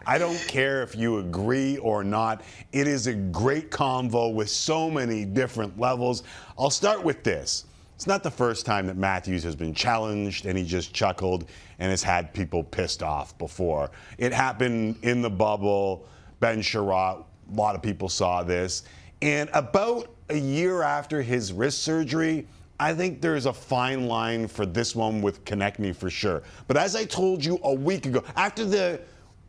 I don't care if you agree or not. It is a great convo with so many different levels. I'll start with this. It's not the first time that Matthews has been challenged and he just chuckled and has had people pissed off before. It happened in the bubble. Ben Sherratt, a lot of people saw this. And about a year after his wrist surgery, I think there's a fine line for this one with Konechny for sure. But as I told you a week ago, after the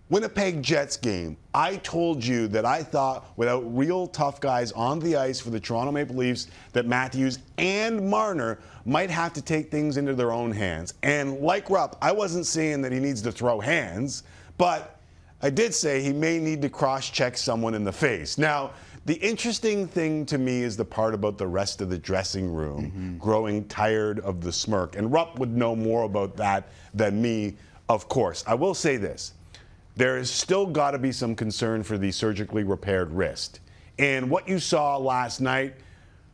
Winnipeg Jets game, I told you that I thought without real tough guys on the ice for the Toronto Maple Leafs that Matthews and Marner might have to take things into their own hands. And like Rupp, I wasn't saying that he needs to throw hands, but I did say he may need to cross-check someone in the face. Now, the interesting thing to me is the part about the rest of the dressing room growing tired of the smirk. And Rupp would know more about that than me, of course. I will say this. There has still got to be some concern for the surgically repaired wrist. And what you saw last night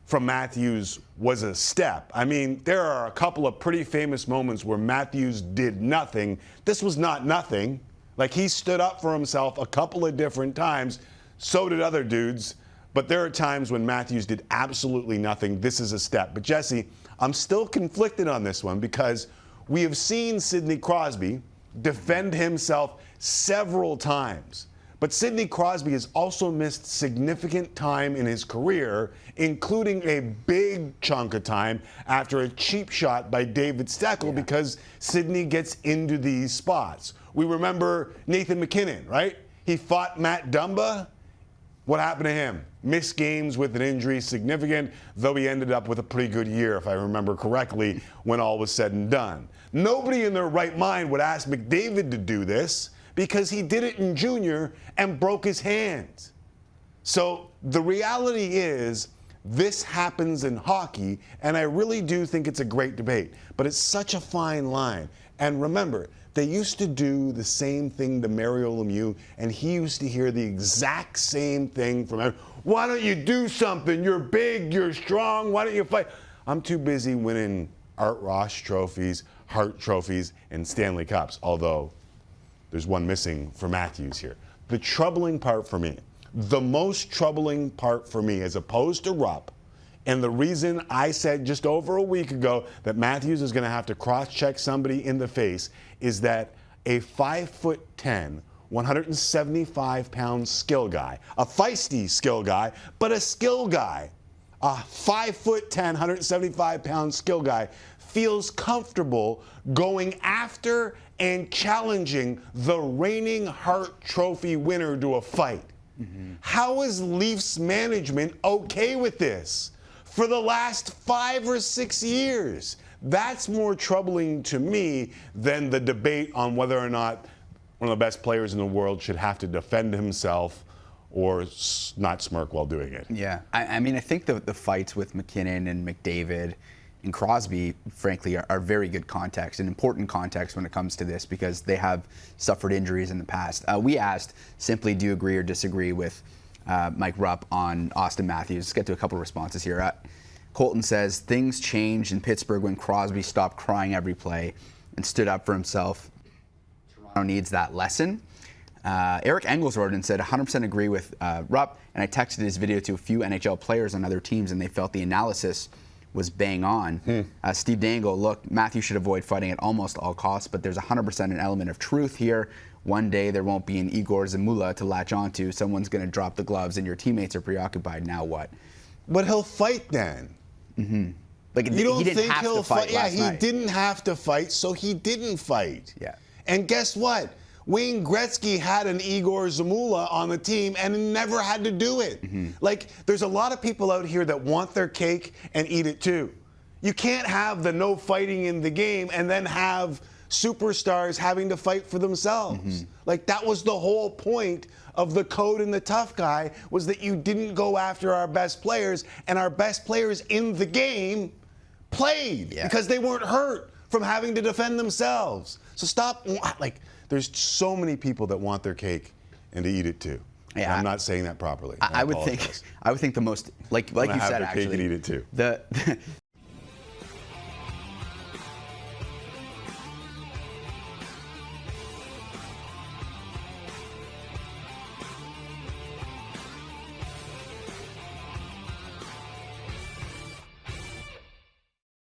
from Matthews was a step. I mean, there are a couple of pretty famous moments where Matthews did nothing. This was not nothing. Like, he stood up for himself a couple of different times. So did other dudes. But there are times when Matthews did absolutely nothing. This is a step. But, Jesse, I'm still conflicted on this one because we have seen Sidney Crosby defend himself several times. But Sidney Crosby has also missed significant time in his career, including a big chunk of time after a cheap shot by David Steckel because Sidney gets into these spots. We remember Nathan MacKinnon, right? He fought Matt Dumba. What happened to him? Missed games with an injury, significant, though he ended up with a pretty good year, if I remember correctly, when all was said and done. Nobody in their right mind would ask McDavid to do this because he did it in junior and broke his hand. So the reality is this happens in hockey, and I really do think it's a great debate. But it's such a fine line. And remember, they used to do the same thing to Mario Lemieux, and he used to hear the exact same thing from everyone. Why don't you do something? You're big, you're strong, why don't you fight? I'm too busy winning Art Ross trophies, Hart trophies, and Stanley Cups, although there's one missing for Matthews here. The troubling part for me, the most troubling part for me, as opposed to Rupp, and the reason I said just over a week ago that Matthews is going to have to cross-check somebody in the face is that a 5'10", 175-pound skill guy, a feisty skill guy, but a skill guy, a 5'10", 175-pound skill guy, feels comfortable going after and challenging the reigning Hart Trophy winner to a fight. How is Leafs management okay with this? For the last 5 or 6 years. That's more troubling to me than the debate on whether or not one of the best players in the world should have to defend himself or not smirk while doing it. Yeah, I mean, I think the fights with MacKinnon and McDavid and Crosby, frankly, are very good context and important context when it comes to this because they have suffered injuries in the past. We asked simply, do you agree or disagree with Mike Rupp on Auston Matthews? Let's get to a couple of responses here. Colton says, things changed in Pittsburgh when Crosby stopped crying every play and stood up for himself. Toronto needs that lesson. Eric Engels wrote and said, 100% agree with Rupp, and I texted his video to a few NHL players on other teams, and they felt the analysis was bang on. Steve Dangle, look, Matthews should avoid fighting at almost all costs, but there's 100% an element of truth here. One day there won't be an Igor Zamula to latch onto. Someone's going to drop the gloves and your teammates are preoccupied. Now what? But he'll fight then. Like, You don't he didn't think have he'll to fight fight? Yeah, last he night. didn't have to fight, so he didn't fight. Yeah. And guess what? Wayne Gretzky had an Igor Zamula on the team and never had to do it. Like, there's a lot of people out here that want their cake and eat it too. You can't have the no fighting in the game and then have superstars having to fight for themselves. Like, that was the whole point of the code and the tough guy, was that you didn't go after our best players, and our best players in the game played because they weren't hurt from having to defend themselves. So stop, like, there's so many people that want their cake and to eat it too. Yeah, I'm not saying that properly. I would think the most, like you said, have their actually, cake and eat it too.